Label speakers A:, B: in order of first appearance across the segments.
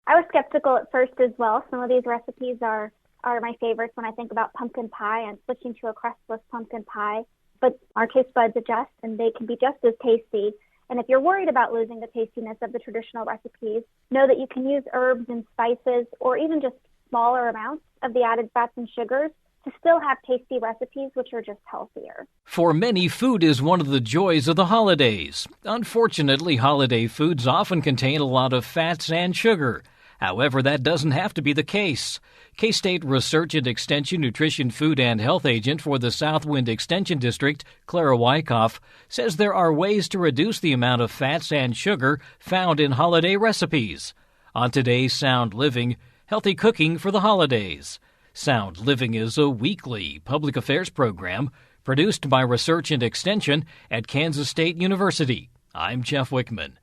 A: I was skeptical at first as well. Some of these recipes are my favorites when I think about pumpkin pie and switching to a crustless pumpkin pie. But our taste buds adjust, and they can be just as tasty. And if you're worried about losing the tastiness of the traditional recipes, know that you can use herbs and spices or even just smaller amounts of the added fats and sugars to still have tasty recipes which are just healthier.
B: For many, food is one of the joys of the holidays. Unfortunately, holiday foods often contain a lot of fats and sugar. However, that doesn't have to be the case. K-State Research and Extension Nutrition Food and Health Agent for the Southwind Extension District, Clara Wicoff, says there are ways to reduce the amount of fats and sugar found in holiday recipes. On today's Sound Living, healthy cooking for the holidays. Sound Living is a weekly public affairs program produced by Research and Extension at Kansas State University. I'm Jeff Wichman.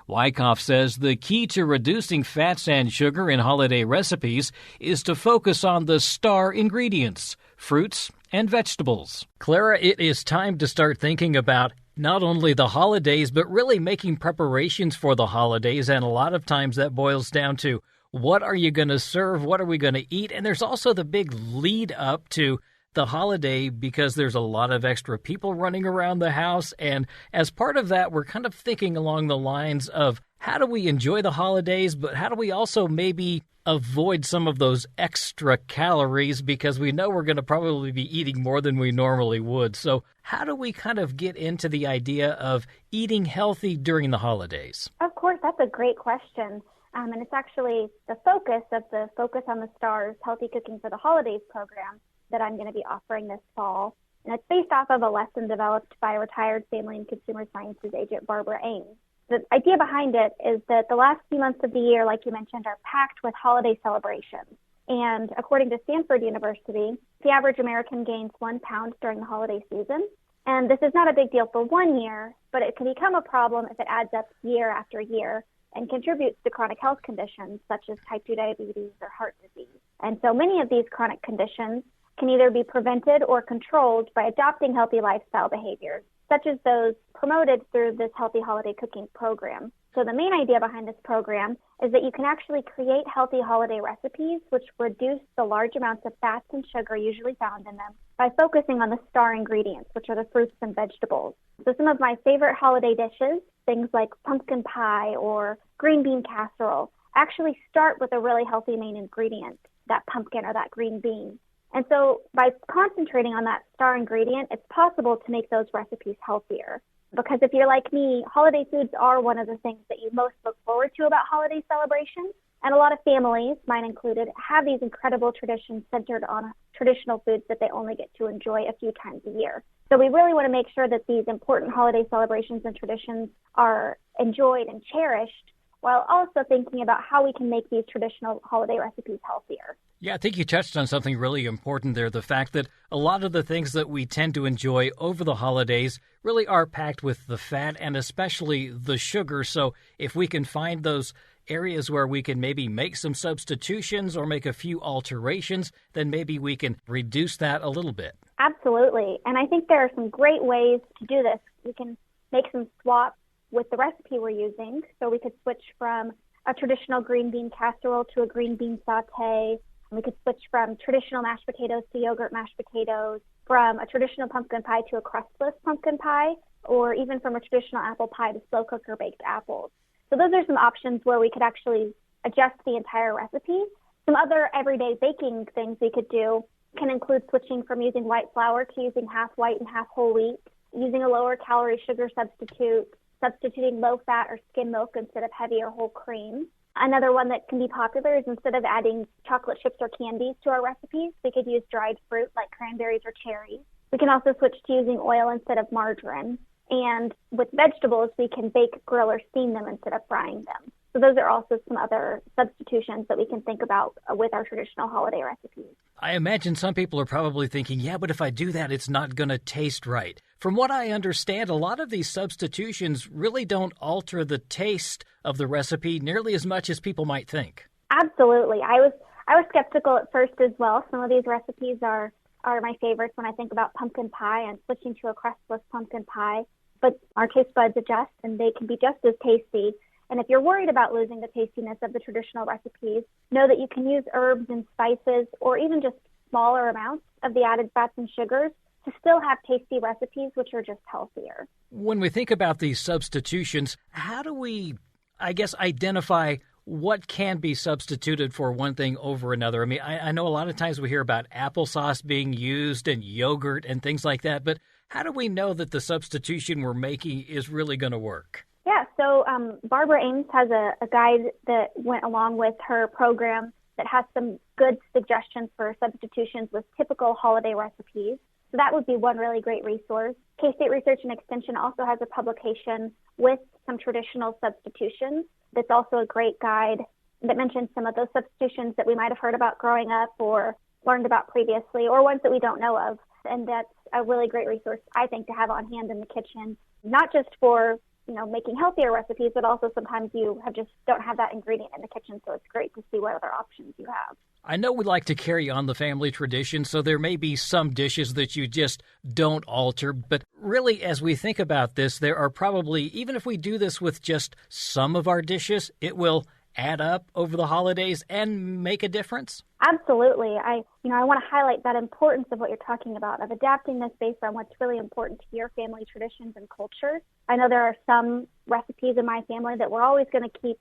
B: Wyckoff says the key to reducing fats and sugar in holiday recipes is to focus on the star ingredients, fruits and vegetables. Clara, it is time to start thinking about not only the holidays, but really making preparations for the holidays. And a lot of times that boils down to what are you going to serve? What are we going to eat? And there's also the big lead up to the holiday because there's a lot of extra people running around the house. And as part of that, we're kind of thinking along the lines of how do we enjoy the holidays, but how do we also maybe avoid some of those extra calories because we know we're going to probably be eating more than we normally would. So how do we kind of get into the idea of eating healthy during the holidays?
A: Of course, that's a great question. And it's actually the focus of the Focus on the Stars Healthy Cooking for the Holidays program that I'm going to be offering this fall. And it's based off of a lesson developed by retired family and consumer sciences agent Barbara Ames. The idea behind it is that the last few months of the year, like you mentioned, are packed with holiday celebrations. And according to Stanford University, the average American gains 1 pound during the holiday season. And this is not a big deal for 1 year, but it can become a problem if it adds up year after year and contributes to chronic health conditions such as type 2 diabetes or heart disease. And so many of these chronic conditions can either be prevented or controlled by adopting healthy lifestyle behaviors, such as those promoted through this Healthy Holiday Cooking program. So the main idea behind this program is that you can actually create healthy holiday recipes which reduce the large amounts of fats and sugar usually found in them by focusing on the star ingredients, which are the fruits and vegetables. So some of my favorite holiday dishes, things like pumpkin pie or green bean casserole, actually start with a really healthy main ingredient, that pumpkin or that green bean. And so by concentrating on that star ingredient, it's possible to make those recipes healthier. Because if you're like me, holiday foods are one of the things that you most look forward to about holiday celebrations. And a lot of families, mine included, have these incredible traditions centered on traditional foods that they only get to enjoy a few times a year. So we really want to make sure that these important holiday celebrations and traditions are enjoyed and cherished, while also thinking about how we can make these traditional holiday recipes healthier.
B: Yeah, I think you touched on something really important there, the fact that a lot of the things that we tend to enjoy over the holidays really are packed with the fat and especially the sugar. So if we can find those areas where we can maybe make some substitutions or make a few alterations, then maybe we can reduce that a little bit.
A: Absolutely. And I think there are some great ways to do this. We can make some swaps with the recipe we're using. So we could switch from a traditional green bean casserole to a green bean saute. We could switch from traditional mashed potatoes to yogurt mashed potatoes, from a traditional pumpkin pie to a crustless pumpkin pie, or even from a traditional apple pie to slow cooker baked apples. So those are some options where we could actually adjust the entire recipe. Some other everyday baking things we could do can include switching from using white flour to using half white and half whole wheat, using a lower calorie sugar substitute, substituting low fat or skim milk instead of heavy or whole cream. Another one that can be popular is instead of adding chocolate chips or candies to our recipes, we could use dried fruit like cranberries or cherries. We can also switch to using oil instead of margarine. And with vegetables, we can bake, grill, or steam them instead of frying them. So those are also some other substitutions that we can think about with our traditional holiday recipes.
B: I imagine some people are probably thinking, yeah, but if I do that, it's not going to taste right. From what I understand, a lot of these substitutions really don't alter the taste of the recipe nearly as much as people might think.
A: Absolutely. I was skeptical at first as well. Some of these recipes are my favorites when I think about pumpkin pie and switching to a crustless pumpkin pie. But our taste buds adjust, and they can be just as tasty. And if you're worried about losing the tastiness of the traditional recipes, know that you can use herbs and spices or even just smaller amounts of the added fats and sugars to still have tasty recipes, which are just healthier.
B: When we think about these substitutions, how do we, identify what can be substituted for one thing over another? I mean, I know a lot of times we hear about applesauce being used and yogurt and things like that, but how do we know that the substitution we're making is really going to work?
A: Yeah, so Barbara Ames has a guide that went along with her program that has some good suggestions for substitutions with typical holiday recipes. So that would be one really great resource. K-State Research and Extension also has a publication with some traditional substitutions. That's also a great guide that mentions some of those substitutions that we might have heard about growing up or learned about previously, or ones that we don't know of. And that's a really great resource, I think, to have on hand in the kitchen, not just for making healthier recipes, but also sometimes you don't have that ingredient in the kitchen, so it's great to see what other options you have.
B: I know we like to carry on the family tradition, so there may be some dishes that you just don't alter, but really, as we think about this, there are probably, even if we do this with just some of our dishes, it will add up over the holidays and make a difference?
A: Absolutely. I want to highlight that importance of what you're talking about, of adapting this based on what's really important to your family traditions and cultures. I know there are some recipes in my family that we're always going to keep,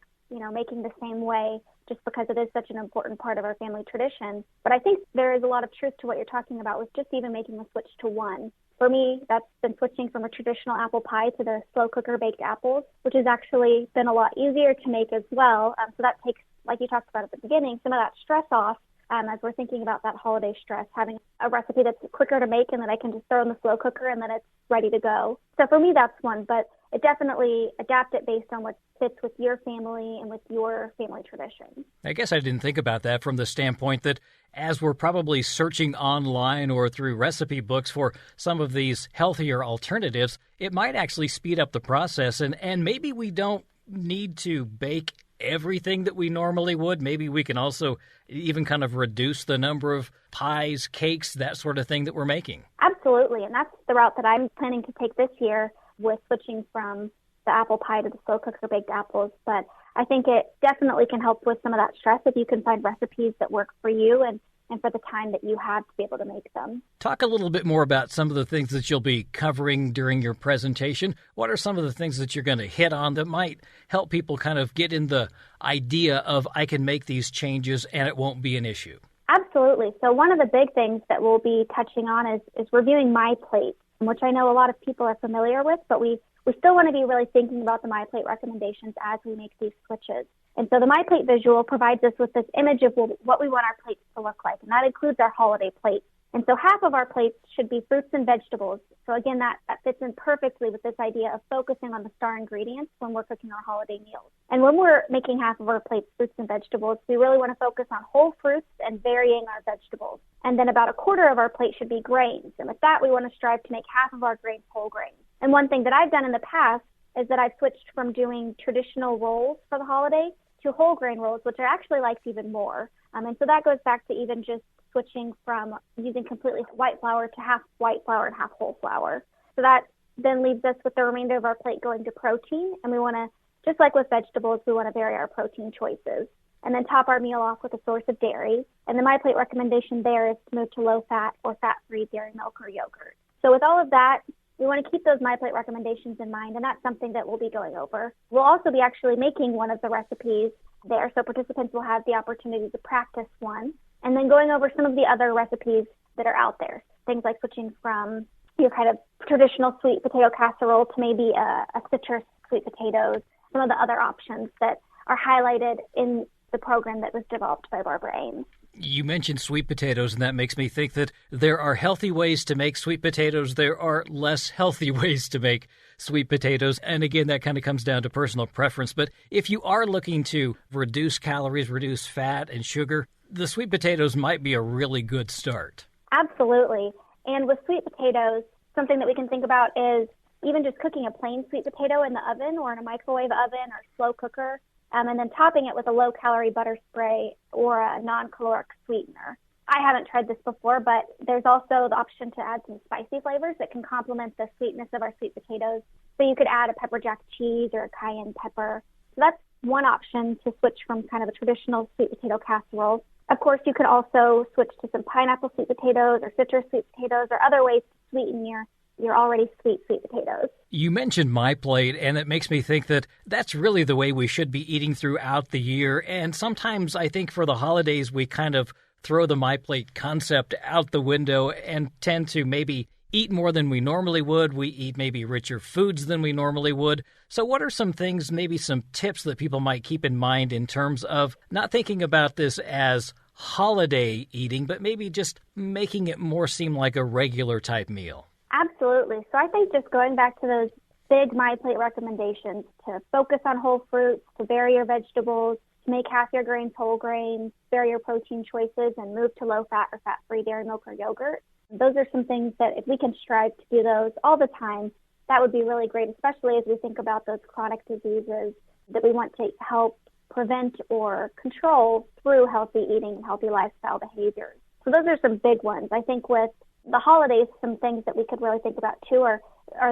A: making the same way just because it is such an important part of our family tradition. But I think there is a lot of truth to what you're talking about with just even making a switch to one. For me, that's been switching from a traditional apple pie to the slow cooker baked apples, which has actually been a lot easier to make as well. So that takes, like you talked about at the beginning, some of that stress off as we're thinking about that holiday stress, having a recipe that's quicker to make and that I can just throw in the slow cooker and then it's ready to go. So for me, that's one, but it definitely adapt it based on what fits with your family and with your family tradition.
B: I guess I didn't think about that from the standpoint that as we're probably searching online or through recipe books for some of these healthier alternatives, it might actually speed up the process. And maybe we don't need to bake everything that we normally would. Maybe we can also even kind of reduce the number of pies, cakes, that sort of thing that we're making.
A: Absolutely. And that's the route that I'm planning to take this year with switching from the apple pie to the slow cooker baked apples. But I think it definitely can help with some of that stress if you can find recipes that work for you and for the time that you have to be able to make them.
B: Talk a little bit more about some of the things that you'll be covering during your presentation. What are some of the things that you're going to hit on that might help people kind of get in the idea of I can make these changes and it won't be an issue?
A: Absolutely. So one of the big things that we'll be touching on is reviewing My Plate, which I know a lot of people are familiar with, but we still want to be really thinking about the My Plate recommendations as we make these switches. And so the My Plate visual provides us with this image of what we want our plates to look like, and that includes our holiday plates. And so half of our plates should be fruits and vegetables. So again, that fits in perfectly with this idea of focusing on the star ingredients when we're cooking our holiday meals. And when we're making half of our plates fruits and vegetables, we really want to focus on whole fruits and varying our vegetables. And then about a quarter of our plate should be grains. And with that, we want to strive to make half of our grains whole grains. And one thing that I've done in the past is that I've switched from doing traditional rolls for the holiday to whole grain rolls, which I actually like even more. And so that goes back to even just switching from using completely white flour to half white flour and half whole flour. So that then leaves us with the remainder of our plate going to protein. And we want to, just like with vegetables, we want to vary our protein choices. And then top our meal off with a source of dairy. And the My Plate recommendation there is to move to low-fat or fat-free dairy milk or yogurt. So with all of that, we want to keep those My Plate recommendations in mind, and that's something that we'll be going over. We'll also be actually making one of the recipes there, so participants will have the opportunity to practice one, and then going over some of the other recipes that are out there, things like switching from your kind of traditional sweet potato casserole to maybe a citrus sweet potatoes, some of the other options that are highlighted in the program that was developed by Barbara Ames.
B: You mentioned sweet potatoes, and that makes me think that there are healthy ways to make sweet potatoes. There are less healthy ways to make sweet potatoes. And again, that kind of comes down to personal preference. But if you are looking to reduce calories, reduce fat and sugar, the sweet potatoes might be a really good start.
A: Absolutely. And with sweet potatoes, something that we can think about is even just cooking a plain sweet potato in the oven or in a microwave oven or slow cooker. And then topping it with a low-calorie butter spray or a non-caloric sweetener. I haven't tried this before, but there's also the option to add some spicy flavors that can complement the sweetness of our sweet potatoes. So you could add a pepper jack cheese or a cayenne pepper. So that's one option to switch from kind of a traditional sweet potato casserole. Of course, you could also switch to some pineapple sweet potatoes or citrus sweet potatoes or other ways to sweeten your already sweet potatoes.
B: You mentioned My Plate, and it makes me think that that's really the way we should be eating throughout the year. And sometimes I think for the holidays, we kind of throw the My Plate concept out the window and tend to maybe eat more than we normally would. We eat maybe richer foods than we normally would. So what are some things, maybe some tips that people might keep in mind in terms of not thinking about this as holiday eating, but maybe just making it more seem like a regular type meal?
A: Absolutely. So I think just going back to those big My Plate recommendations to focus on whole fruits, to vary your vegetables, to make half your grains whole grains, vary your protein choices, and move to low-fat or fat-free dairy milk or yogurt. Those are some things that if we can strive to do those all the time, that would be really great, especially as we think about those chronic diseases that we want to help prevent or control through healthy eating and healthy lifestyle behaviors. So those are some big ones. I think with the holidays, some things that we could really think about too are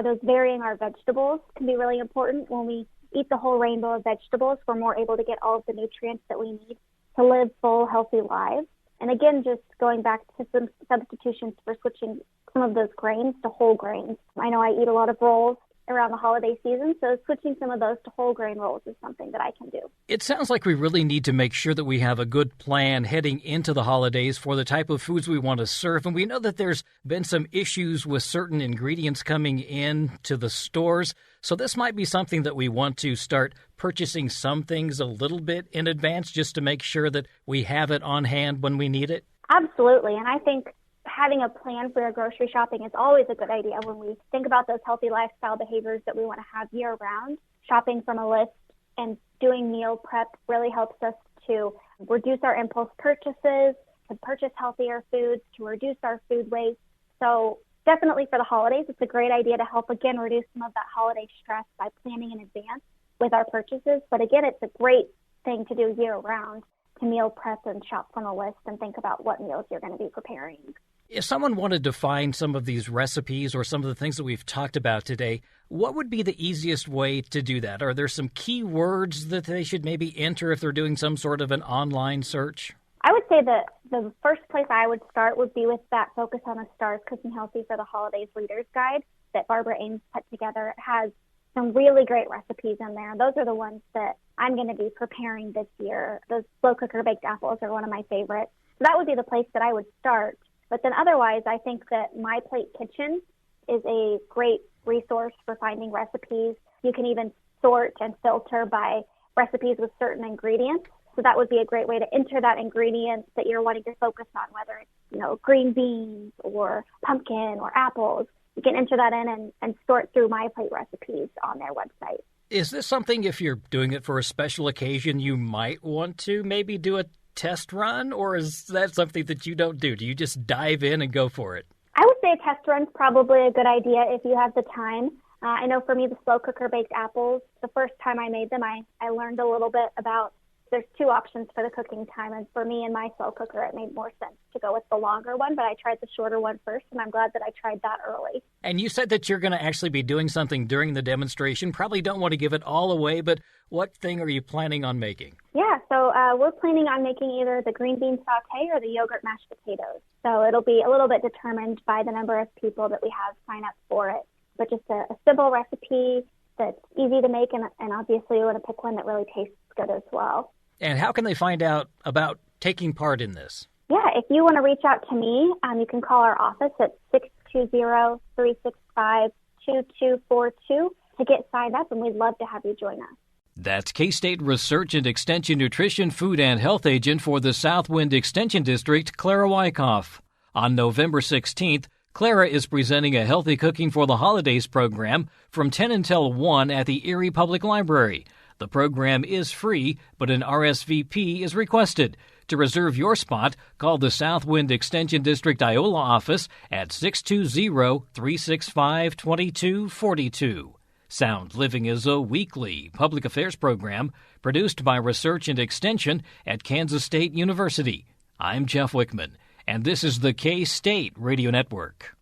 A: those varying our vegetables can be really important. When we eat the whole rainbow of vegetables, we're more able to get all of the nutrients that we need to live full, healthy lives. And again, just going back to some substitutions for switching some of those grains to whole grains. I know I eat a lot of rolls around the holiday season, so switching some of those to whole grain rolls is something that I can do.
B: It sounds like we really need to make sure that we have a good plan heading into the holidays for the type of foods we want to serve. And we know that there's been some issues with certain ingredients coming in to the stores. So this might be something that we want to start purchasing some things a little bit in advance just to make sure that we have it on hand when we need it.
A: Absolutely. And I think having a plan for your grocery shopping is always a good idea when we think about those healthy lifestyle behaviors that we want to have year round. Shopping from a list and doing meal prep really helps us to reduce our impulse purchases, to purchase healthier foods, to reduce our food waste. So definitely for the holidays, it's a great idea to help, again, reduce some of that holiday stress by planning in advance with our purchases. But again, it's a great thing to do year round to meal prep and shop from a list and think about what meals you're going to be preparing.
B: If someone wanted to find some of these recipes or some of the things that we've talked about today, what would be the easiest way to do that? Are there some key words that they should maybe enter if they're doing some sort of an online search?
A: I would say that the first place I would start would be with that Focus on the Stars Cooking Healthy for the Holidays Reader's Guide that Barbara Ames put together. It has some really great recipes in there. Those are the ones that I'm going to be preparing this year. Those slow cooker baked apples are one of my favorites. So that would be the place that I would start. But then otherwise, I think that My Plate Kitchen is a great resource for finding recipes. You can even sort and filter by recipes with certain ingredients. So that would be a great way to enter that ingredient that you're wanting to focus on, whether it's, green beans or pumpkin or apples. You can enter that in and sort through My Plate recipes on their website.
B: Is this something, if you're doing it for a special occasion, you might want to maybe do a test run, or is that something that you don't do? Do you just dive in and go for it?
A: I would say a test run's probably a good idea if you have the time. I know for me, the slow cooker baked apples, the first time I made them, I learned a little bit about there's two options for the cooking time. And for me and my slow cooker, it made more sense to go with the longer one, but I tried the shorter one first, and I'm glad that I tried that early.
B: And you said that you're going to actually be doing something during the demonstration. Probably don't want to give it all away, but what thing are you planning on making?
A: Yeah, so we're planning on making either the green bean saute or the yogurt mashed potatoes. So it'll be a little bit determined by the number of people that we have sign up for it. But just a simple recipe that's easy to make, and obviously we want to pick one that really tastes good as well.
B: And how can they find out about taking part in this?
A: Yeah, if you want to reach out to me, you can call our office at 620-365-2242 to get signed up, and we'd love to have you join us.
B: That's K-State Research and Extension Nutrition, Food, and Health Agent for the Southwind Extension District, Clara Wicoff. On November 16th, Clara is presenting a Healthy Cooking for the Holidays program from 10 until 1 at the Erie Public Library. The program is free, but an RSVP is requested. To reserve your spot, call the Southwind Extension District Iola office at 620-365-2242. Sound Living is a weekly public affairs program produced by Research and Extension at Kansas State University. I'm Jeff Wichman, and this is the K-State Radio Network.